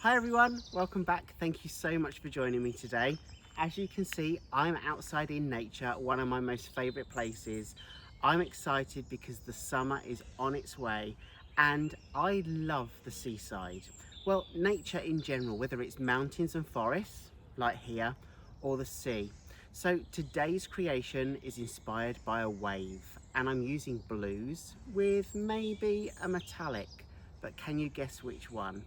Hi everyone, welcome back. Thank you so much for joining me today. As you can see, I'm outside in nature, one of my most favourite places. I'm excited because the summer is on its way and I love the seaside. Well, nature in general, whether it's mountains and forests, like here, or the sea. So today's creation is inspired by a wave and I'm using blues with maybe a metallic, but can you guess which one?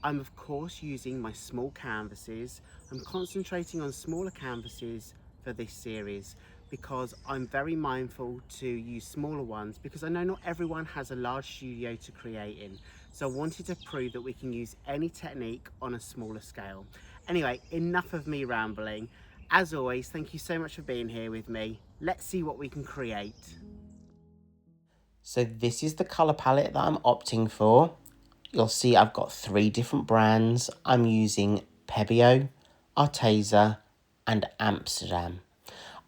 I'm of course using my small canvases. I'm concentrating on smaller canvases for this series because I'm very mindful to use smaller ones because I know not everyone has a large studio to create in. So I wanted to prove that we can use any technique on a smaller scale. Anyway, enough of me rambling. As always, thank you so much for being here with me. Let's see what we can create. So this is the colour palette that I'm opting for. You'll see I've got 3 different brands. I'm using Pebeo, Arteza and Amsterdam.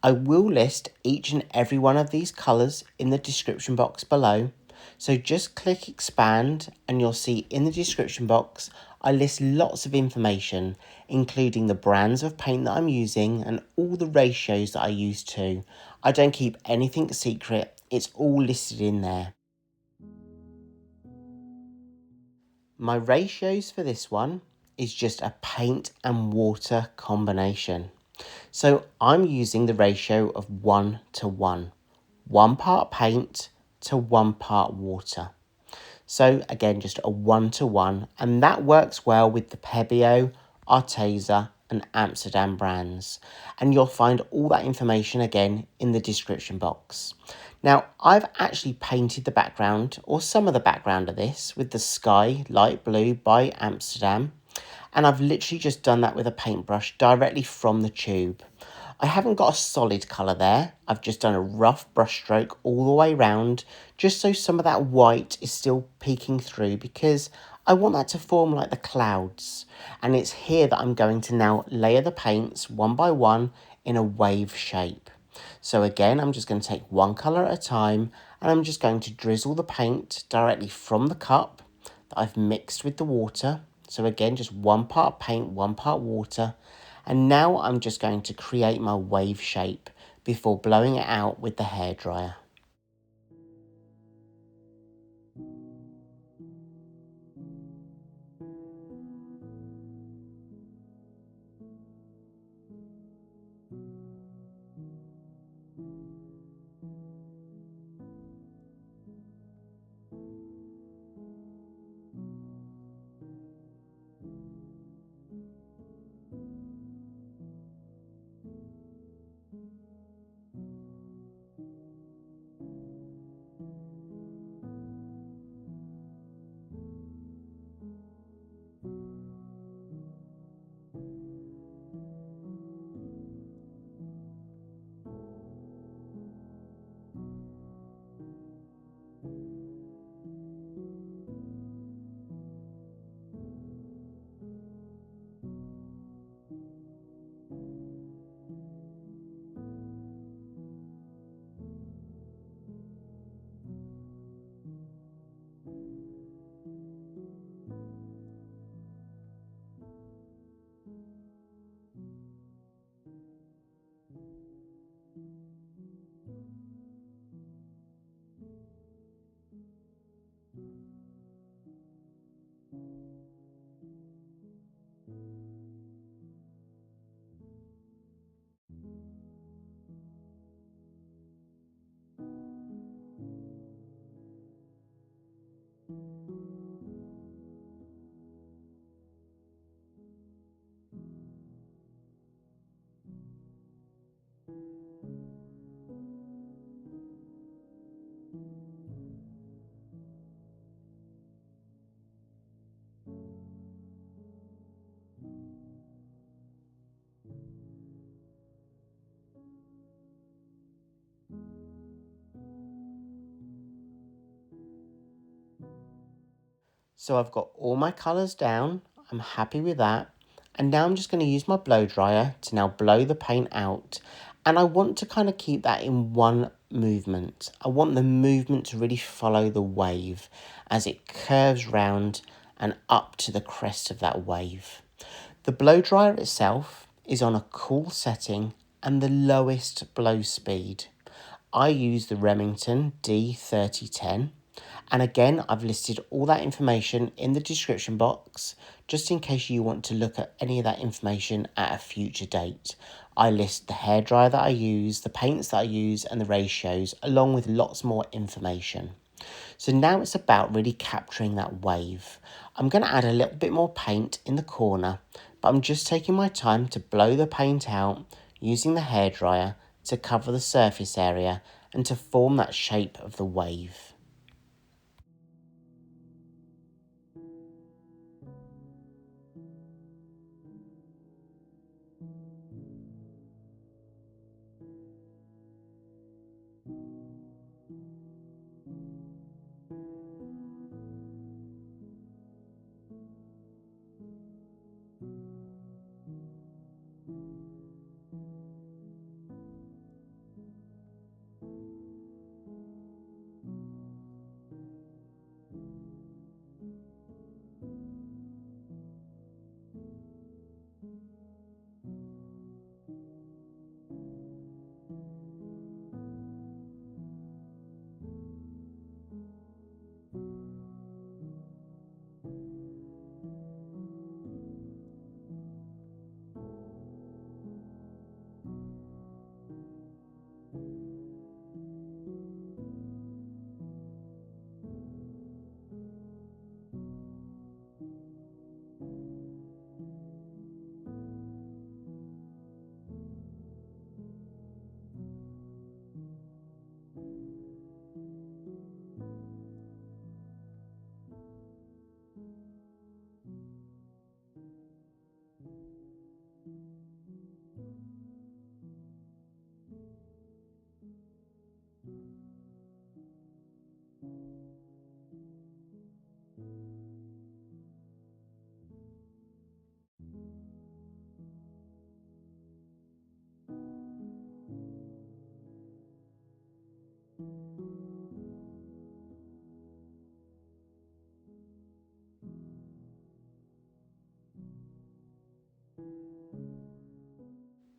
I will list each and every one of these colours in the description box below. So just click expand and you'll see in the description box I list lots of information, including the brands of paint that I'm using and all the ratios that I use too. I don't keep anything secret, it's all listed in there. My ratios for this one is just a paint and water combination. So I'm using the ratio of 1 to 1. 1 part paint to 1 part water. So again, just a 1 to 1, and that works well with the Pebeo, Arteza and Amsterdam brands. And you'll find all that information again in the description box. Now, I've actually painted the background, or some of the background of this, with the sky light blue by Amsterdam. And I've literally just done that with a paintbrush directly from the tube. I haven't got a solid colour there. I've just done a rough brush stroke all the way round, just so some of that white is still peeking through because I want that to form like the clouds. And it's here that I'm going to now layer the paints one by one in a wave shape. So again, I'm just going to take one colour at a time and I'm just going to drizzle the paint directly from the cup that I've mixed with the water. So again, just 1 part paint, 1 part water. And now I'm just going to create my wave shape before blowing it out with the hairdryer. So I've got all my colours down, I'm happy with that. And now I'm just going to use my blow dryer to now blow the paint out. And I want to kind of keep that in one movement. I want the movement to really follow the wave as it curves round and up to the crest of that wave. The blow dryer itself is on a cool setting and the lowest blow speed. I use the Remington D3010, and again I've listed all that information in the description box just in case you want to look at any of that information at a future date. I list the hairdryer that I use, the paints that I use and the ratios along with lots more information. So now it's about really capturing that wave. I'm going to add a little bit more paint in the corner, but I'm just taking my time to blow the paint out using the hairdryer to cover the surface area and to form that shape of the wave.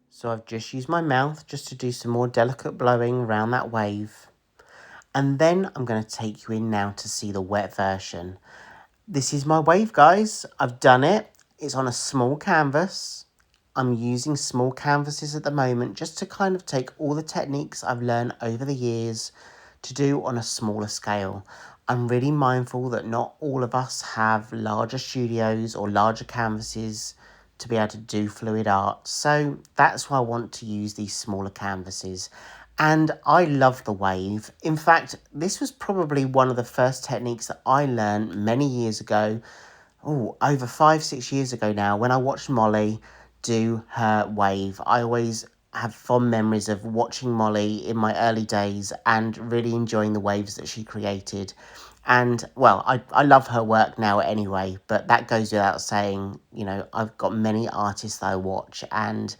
So I've just used my mouth just to do some more delicate blowing around that wave. And then I'm going to take you in now to see the wet version. This is my wave, guys. I've done it. It's on a small canvas. I'm using small canvases at the moment just to kind of take all the techniques I've learned over the years to do on a smaller scale. I'm really mindful that not all of us have larger studios or larger canvases to be able to do fluid art. So that's why I want to use these smaller canvases. And I love the wave. In fact, this was probably one of the first techniques that I learned many years ago. Oh, over 5-6 years ago now, when I watched Molly do her wave. I always have fond memories of watching Molly in my early days and really enjoying the waves that she created. And, well, I love her work now anyway, but that goes without saying. You know, I've got many artists that I watch, and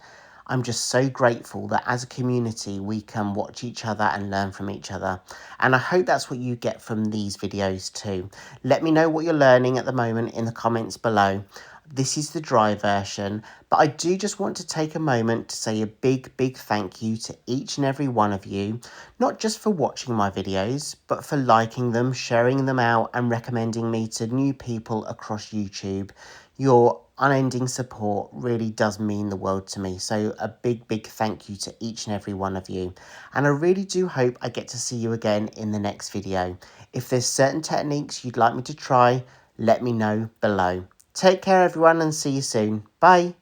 I'm just so grateful that as a community we can watch each other and learn from each other. And I hope that's what you get from these videos too. Let me know what you're learning at the moment in the comments below. This is the dry version, but I do just want to take a moment to say a big thank you to each and every one of you, not just for watching my videos, but for liking them, sharing them out and recommending me to new people across YouTube. Your unending support really does mean the world to me, so a big thank you to each and every one of you. And I really do hope I get to see you again in the next video. If there's certain techniques you'd like me to try, let me know below. Take care everyone and see you soon. Bye.